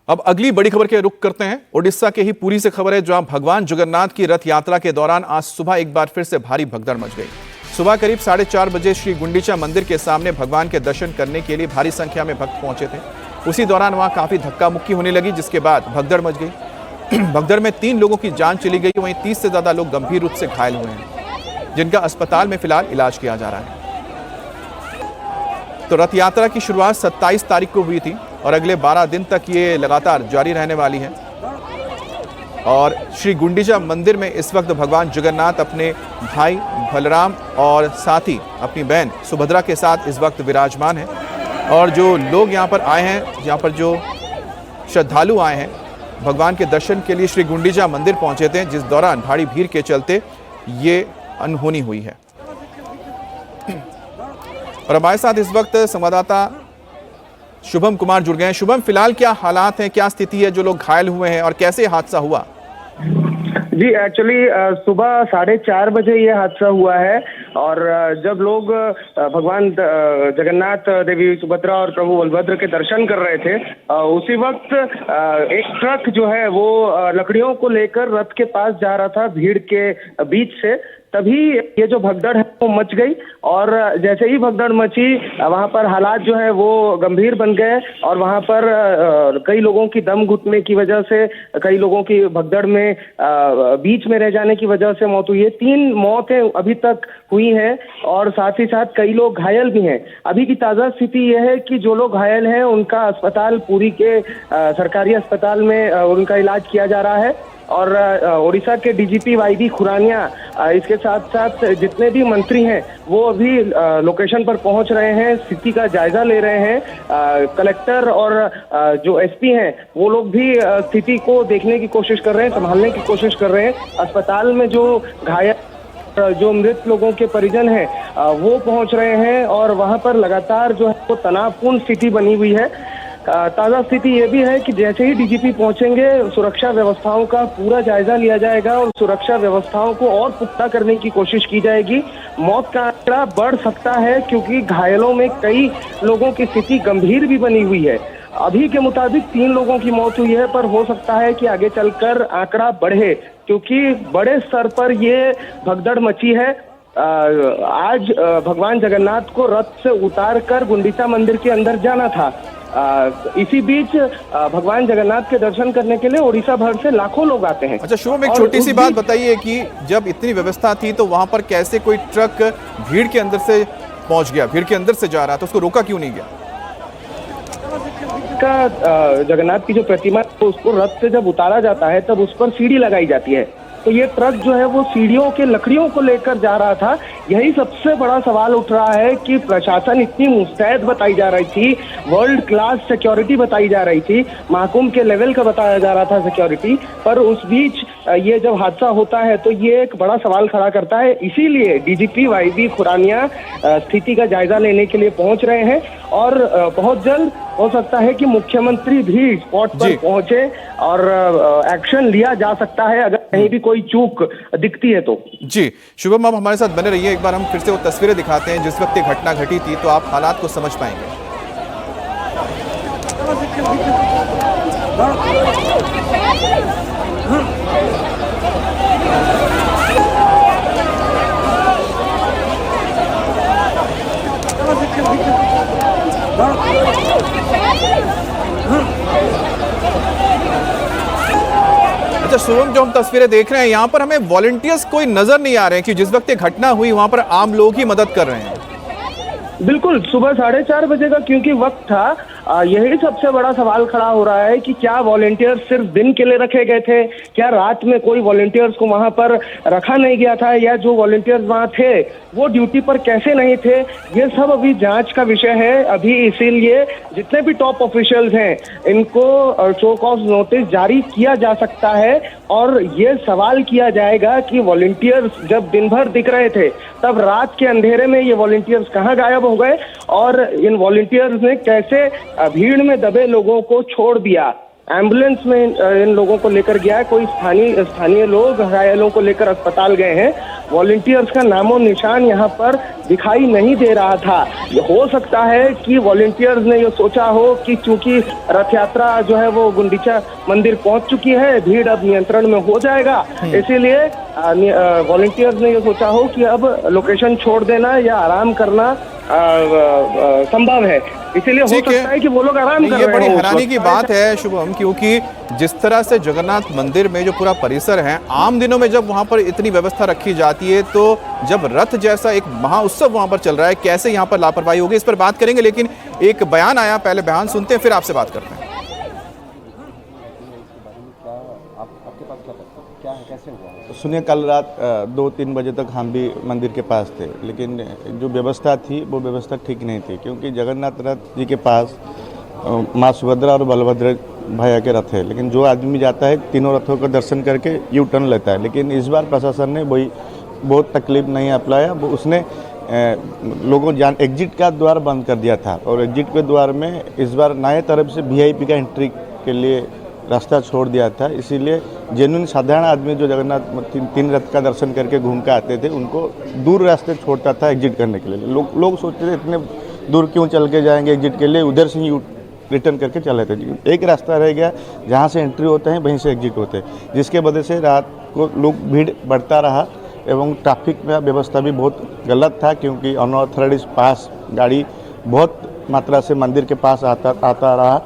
अब अगली बड़ी खबर के रुख करते हैं। ओडिशा के ही पुरी से खबर है, जहां भगवान जगन्नाथ की रथ यात्रा के दौरान आज सुबह एक बार फिर से भारी भगदड़ मच गई। सुबह करीब 4:30 बजे श्री गुंडीचा मंदिर के सामने भगवान के दर्शन करने के लिए भारी संख्या में भक्त पहुंचे थे। उसी दौरान वहां काफी धक्का मुक्की होने लगी, जिसके बाद भगदड़ मच गई। भगदड़ में 3 लोगों की जान चली गई, वहीं 30 से ज्यादा लोग गंभीर रूप से घायल हुए हैं, जिनका अस्पताल में फिलहाल इलाज किया जा रहा है। तो रथ यात्रा की शुरुआत 27 तारीख को हुई थी और अगले 12 दिन तक ये लगातार जारी रहने वाली है। और श्री गुंडीचा मंदिर में इस वक्त भगवान जगन्नाथ अपने भाई बलराम और साथ ही अपनी बहन सुभद्रा के साथ इस वक्त विराजमान हैं। और जो लोग यहाँ पर आए हैं, यहाँ पर जो श्रद्धालु आए हैं भगवान के दर्शन के लिए श्री गुंडीचा मंदिर पहुंचे थे, जिस दौरान भारी भीड़ के चलते ये अनहोनी हुई है। और हमारे साथ इस वक्त संवाददाता शुभम कुमार जुड़ गए हैं। शुभम, फिलहाल क्या हालात हैं, क्या स्थिति है, जो लोग घायल हुए हैं और कैसे हादसा हुआ? जी, एक्चुअली सुबह 4:30 बजे ये हादसा हुआ है। और जब लोग भगवान जगन्नाथ, देवी सुभद्रा और प्रभु बलभद्र के दर्शन कर रहे थे, उसी वक्त एक ट्रक जो है वो लकड़ियों को लेकर रथ के पास जा रहा था भीड़ के बीच से। तभी ये जो भगदड़ है वो मच गई और जैसे ही भगदड़ मची वहां पर हालात जो है वो गंभीर बन गए और वहां पर कई लोगों की दम घुटने की वजह से, कई लोगों की भगदड़ में बीच में रह जाने की वजह से मौत हुई है। 3 मौतें अभी तक हुई हैं और साथ ही साथ कई लोग घायल भी हैं। अभी की ताज़ा स्थिति यह है कि जो लोग घायल हैं उनका अस्पताल, पुरी के सरकारी अस्पताल में उनका इलाज किया जा रहा है। और ओडिशा के डीजीपी वाईबी खुरानिया, इसके साथ साथ जितने भी मंत्री हैं वो अभी लोकेशन पर पहुंच रहे हैं, स्थिति का जायजा ले रहे हैं। कलेक्टर और जो एसपी हैं वो लोग भी स्थिति को देखने की कोशिश कर रहे हैं, संभालने की कोशिश कर रहे हैं। अस्पताल में जो घायल, जो मृत लोगों के परिजन हैं वो पहुंच रहे हैं और वहां पर लगातार जो है वो तनावपूर्ण स्थिति बनी हुई है। ताज़ा स्थिति ये भी है कि जैसे ही डीजीपी पहुंचेंगे सुरक्षा व्यवस्थाओं का पूरा जायजा लिया जाएगा और सुरक्षा व्यवस्थाओं को और पुख्ता करने की कोशिश की जाएगी। मौत का आंकड़ा बढ़ सकता है क्योंकि घायलों में कई लोगों की स्थिति गंभीर भी बनी हुई है। अभी के मुताबिक 3 लोगों की मौत हुई है, पर हो सकता है कि आगे चलकर आंकड़ा बढ़े क्योंकि बड़े स्तर पर ये भगदड़ मची है। आज भगवान जगन्नाथ को रथ से उतार कर गुंडीचा मंदिर के अंदर जाना था। इसी बीच भगवान जगन्नाथ के दर्शन करने के लिए ओडिशा भर से लाखों लोग आते हैं। अच्छा शुभम, एक छोटी सी बात बताइए कि जब इतनी व्यवस्था थी तो वहां पर कैसे कोई ट्रक भीड़ के अंदर से पहुंच गया, भीड़ के अंदर से जा रहा था, उसको रोका क्यों नहीं गया? जगन्नाथ की जो प्रतिमा है उसको रथ से जब उतारा जाता है तब उस पर सीढ़ी लगाई जाती है, तो ये ट्रक जो है वो सीढ़ियों के लकड़ियों को लेकर जा रहा था। यही सबसे बड़ा सवाल उठ रहा है कि प्रशासन इतनी मुस्तैद बताई जा रही थी, वर्ल्ड क्लास सिक्योरिटी बताई जा रही थी, महाकुंभ के लेवल का बताया जा रहा था सिक्योरिटी, पर उस बीच ये जब हादसा होता है तो ये एक बड़ा सवाल खड़ा करता है। इसीलिए डीजीपी वाईबी खुरानिया स्थिति का जायजा लेने के लिए पहुंच रहे हैं और बहुत जल्द हो सकता है कि मुख्यमंत्री भी स्पॉट पर पहुंचे और एक्शन लिया जा सकता है अगर कहीं भी कोई चूक दिखती है तो। जी शुभम, आप हमारे साथ बने रहिए। एक बार हम फिर से वो तस्वीरें दिखाते हैं जिस वक्त ये घटना घटी थी, तो आप हालात को समझ पाएंगे। अच्छा शुभम, जो हम तस्वीरें देख रहे हैं यहाँ पर हमें वॉलंटियर्स कोई नजर नहीं आ रहे हैं कि जिस वक्त ये घटना हुई वहां पर आम लोग ही मदद कर रहे हैं। बिल्कुल, सुबह 4:30 बजे का क्योंकि वक्त था, यही सबसे बड़ा सवाल खड़ा हो रहा है कि क्या वॉलंटियर्स सिर्फ दिन के लिए रखे गए थे, क्या रात में कोई वॉलंटियर्स को वहां पर रखा नहीं गया था, या जो वॉलंटियर्स वहां थे वो ड्यूटी पर कैसे नहीं थे, ये सब अभी जांच का विषय है। अभी इसीलिए जितने भी टॉप ऑफिशियल्स हैं इनको शो कॉज नोटिस जारी किया जा सकता है और ये सवाल किया जाएगा कि वॉलंटियर्स जब दिन भर दिख रहे थे तब रात के अंधेरे में ये वॉलंटियर्स कहाँ गायब हो गए और इन वॉलंटियर्स ने कैसे भीड़ में दबे लोगों को छोड़ दिया। एम्बुलेंस में इन लोगों को लेकर गया है, कोई स्थानीय लोग घायलों को लेकर अस्पताल गए हैं, वॉलंटियर्स का नामो निशान यहाँ पर दिखाई नहीं दे रहा था। ये हो सकता है कि वॉलंटियर्स ने ये सोचा हो कि चूंकि रथ यात्रा जो है वो गुंडीचा मंदिर पहुंच चुकी है, भीड़ अब नियंत्रण में हो जाएगा, इसीलिए वॉलंटियर्स ने ये सोचा हो कि अब लोकेशन छोड़ देना या आराम करना संभव है, इसीलिए हो सकता है कि वो लोग आराम कर रहे ये हो। बड़ी हैरानी की बात है शुभम, क्योंकि जिस तरह से जगन्नाथ मंदिर में जो पूरा परिसर है, आम दिनों में जब वहां पर इतनी व्यवस्था रखी जाती है, तो जब रथ जैसा एक महाउत्सव वहां पर चल रहा है, कैसे यहां पर लापरवाही होगी, इस पर बात करेंगे। लेकिन एक बयान आया, पहले बयान सुनते हैं फिर आपसे बात करते हैं। सुनिए, कल रात 2-3 बजे तक हम भी मंदिर के पास थे, लेकिन जो व्यवस्था थी वो व्यवस्था ठीक नहीं थी, क्योंकि जगन्नाथ रथ जी के पास माँ सुभद्रा और बलभद्र भैया के रथ है, लेकिन जो आदमी जाता है तीनों रथों का दर्शन करके यू टर्न लेता है। लेकिन इस बार प्रशासन ने वही बहुत तकलीफ नहीं अपनाया, वो उसने लोगों एग्जिट का द्वार बंद कर दिया था, और एग्जिट के द्वार में इस बार नए तरफ से VIP का एंट्री के लिए रास्ता छोड़ दिया था। इसीलिए जेन्युइन साधारण आदमी जो जगन्नाथ तीन रथ का दर्शन करके घूम के आते थे, उनको दूर रास्ते छोड़ता था एग्जिट करने के लिए। लोग सोचते थे इतने दूर क्यों चल के जाएंगे एग्जिट के लिए, उधर से ही रिटर्न करके चले थे। एक रास्ता रह गया जहाँ से एंट्री होते हैं वहीं से एग्जिट होते हैं, जिसके वजह से रात को लोग भीड़ बढ़ता रहा, एवं ट्रैफिक में व्यवस्था भी बहुत गलत था, क्योंकि अनऑथराइज्ड पास गाड़ी बहुत मात्रा से मंदिर के पास आता रहा,